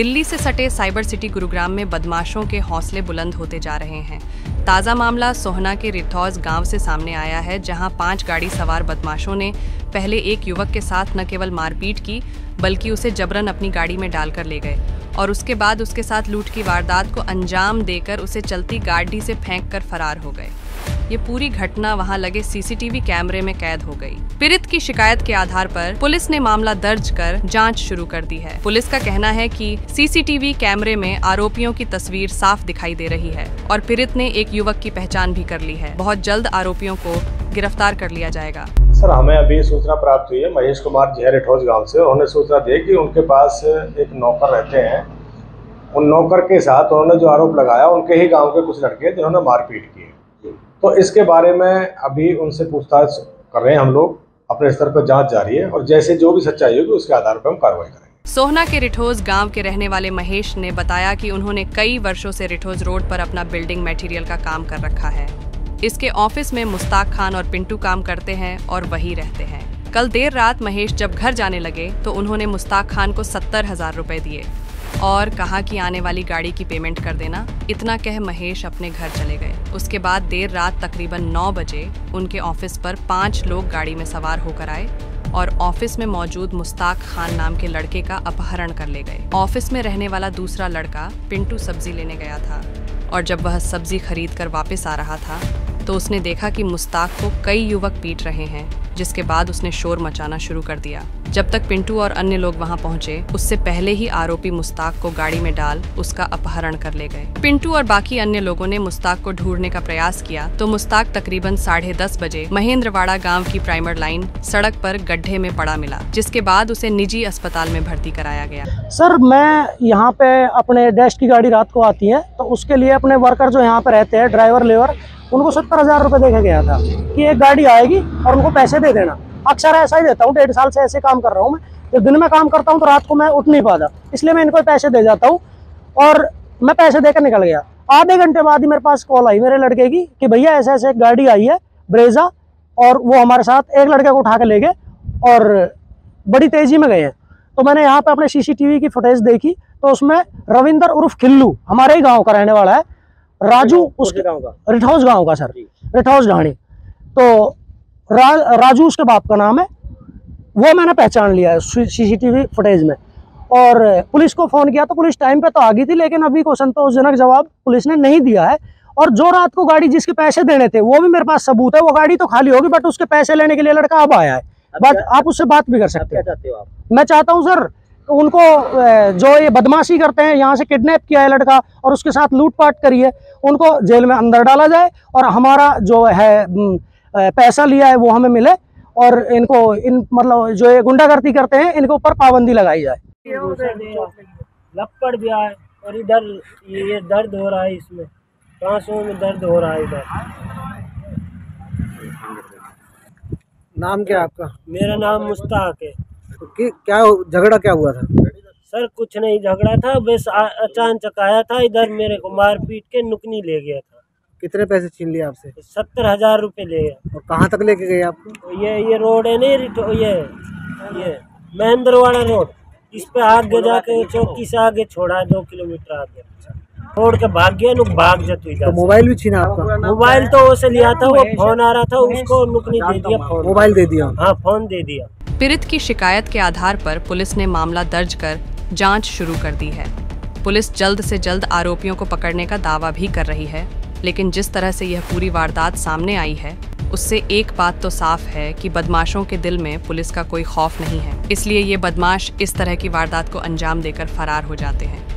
दिल्ली से सटे cyber city Gurugram में बदमाशों के हौसले बुलंद होते जा रहे हैं। ताज़ा मामला सोहना के रिठौज गांव से सामने आया है, जहां 5 गाड़ी सवार बदमाशों ने पहले एक युवक के साथ न केवल मारपीट की, बल्कि उसे जबरन अपनी गाड़ी में डालकर ले गए और उसके बाद उसके साथ लूट की वारदात को अंजाम देकर उसे चलती गाड़ी से फेंककर फरार हो गए। ये पूरी घटना वहां लगे सीसीटीवी कैमरे में कैद हो गई। पीड़ित की शिकायत के आधार पर पुलिस ने मामला दर्ज कर जांच शुरू कर दी है। पुलिस का कहना है कि सीसीटीवी कैमरे में आरोपियों की तस्वीर साफ दिखाई दे रही है और पीड़ित ने एक युवक की पहचान भी कर ली है। बहुत जल्द आरोपियों को गिरफ्तार कर लिया जाएगा। सर, हमें अभी सूचना प्राप्त हुई है महेश कुमार जहर रिठौज गाँव से। उन्होंने सूचना दी कि उनके पास एक नौकर रहते हैं। उन नौकर के साथ उन्होंने जो आरोप लगाया, उनके ही गाँव के कुछ लड़के जिन्होंने मारपीट की। तो इसके बारे में अभी उनसे पूछताछ कर रहे हैं हम लोग। अपने स्तर पर जांच जारी है और जैसे जो भी सच्चाई होगी उसके आधार पर हम कार्रवाई करेंगे। सोहना के रिठौज गांव के रहने वाले महेश ने बताया कि उन्होंने कई वर्षों से रिठौज रोड पर अपना बिल्डिंग मटेरियल का काम कर रखा है। इसके ऑफिस में मुस्ताक खान और पिंटू काम करते हैं और वही रहते हैं। कल देर रात महेश जब घर जाने लगे तो उन्होंने मुस्ताक खान को 70,000 रुपए दिए और कहा कि आने वाली गाड़ी की पेमेंट कर देना। इतना कह महेश अपने घर चले गए। उसके बाद देर रात तकरीबन 9 बजे उनके ऑफिस पर 5 लोग गाड़ी में सवार होकर आए और ऑफिस में मौजूद मुस्ताक खान नाम के लड़के का अपहरण कर ले गए। ऑफिस में रहने वाला दूसरा लड़का पिंटू सब्जी लेने गया था और जब वह सब्जी खरीद कर वापस आ रहा था तो उसने देखा कि मुस्ताक को कई युवक पीट रहे हैं, जिसके बाद उसने शोर मचाना शुरू कर दिया। जब तक पिंटू और अन्य लोग वहां पहुंचे, उससे पहले ही आरोपी मुस्ताक को गाड़ी में डाल उसका अपहरण कर ले गए। पिंटू और बाकी अन्य लोगों ने मुस्ताक को ढूंढने का प्रयास किया तो मुस्ताक तकरीबन 10:30 बजे महेंद्रवाड़ा गांव की प्राइमर लाइन सड़क पर गड्ढे में पड़ा मिला, जिसके बाद उसे निजी अस्पताल में भर्ती कराया गया। सर, मैं यहाँ पे अपने डैश की गाड़ी रात को आती है तो उसके लिए अपने वर्कर जो यहाँ पे रहते हैं, ड्राइवर लेबर, उनको 70,000 रुपये देखा गया था कि एक गाड़ी आएगी और उनको पैसे दे देना। अक्सर ऐसा ही देता हूँ, 1.5 साल से ऐसे काम कर रहा हूँ मैं। जब दिन में काम करता हूँ तो रात को मैं उठ नहीं पाता, इसलिए मैं इनको पैसे दे जाता हूँ और मैं पैसे देकर निकल गया। आधे घंटे बाद ही मेरे पास कॉल आई मेरे लड़के की कि भैया ऐसे ऐसे एक गाड़ी आई है ब्रेजा, और वो हमारे साथ एक लड़के को उठा के ले गए और बड़ी तेजी में गए हैं। तो मैंने यहाँ पे अपने सीसीटीवी की फुटेज देखी तो उसमें रविंदर उर्फ खिल्लू, हमारे ही गाँव का रहने वाला है, राजू, उसके गांव का, रिठौज गांव का सर, रिठौज ढाणी। तो राजू उसके बाप का नाम है, वो मैंने पहचान लिया है सीसीटीवी फुटेज में। और पुलिस को फोन किया तो पुलिस टाइम पे तो आ गई थी, लेकिन अभी को संतोषजनक जवाब पुलिस ने नहीं दिया है। और जो रात को गाड़ी जिसके पैसे देने थे वो भी मेरे पास सबूत है। वो गाड़ी तो खाली होगी बट उसके पैसे लेने के लिए लड़का अब आया है। बट आप उससे बात भी कर सकते हैं। क्या चाहते हो आप? मैं चाहता हूँ सर, उनको जो ये बदमाशी करते हैं, यहाँ से किडनैप किया है लड़का और उसके साथ लूटपाट करी है, उनको जेल में अंदर डाला जाए और हमारा जो है पैसा लिया है वो हमें मिले और इनको मतलब जो ये गुंडागर्दी करते हैं इनके ऊपर पाबंदी लगाई जाए। लपड़ भी आए और इधर ये दर्द हो रहा है, इसमें सांसों में दर्द हो रहा है इधर। नाम क्या आपका? मेरा नाम मुस्ताक है। क्या झगड़ा क्या हुआ था? सर कुछ नहीं झगड़ा था, बस अचानक आया था इधर, मेरे को मार पीट के नुकनी ले गया था। कितने पैसे छीन लिए आपसे? 70,000 रुपये ले गया। और कहाँ तक लेके गए आपको? ये रोड है नहीं, ये महेंद्रवाड़ा रोड, इस पे आगे जाके चौकी से आगे छोड़ा है, 2 किलोमीटर आगे छोड़ के भाग गया। भाग जाते। तो मोबाइल भी छीना आपका? मोबाइल तो उसे लिया था, वो फोन आ रहा था, उसको नुकनी दे दिया, फोन मोबाइल दे दिया। हाँ, फोन दे दिया। पीड़ित की शिकायत के आधार पर पुलिस ने मामला दर्ज कर जांच शुरू कर दी है। पुलिस जल्द से जल्द आरोपियों को पकड़ने का दावा भी कर रही है, लेकिन जिस तरह से यह पूरी वारदात सामने आई है उससे एक बात तो साफ है कि बदमाशों के दिल में पुलिस का कोई खौफ नहीं है। इसलिए ये बदमाश इस तरह की वारदात को अंजाम देकर फरार हो जाते हैं।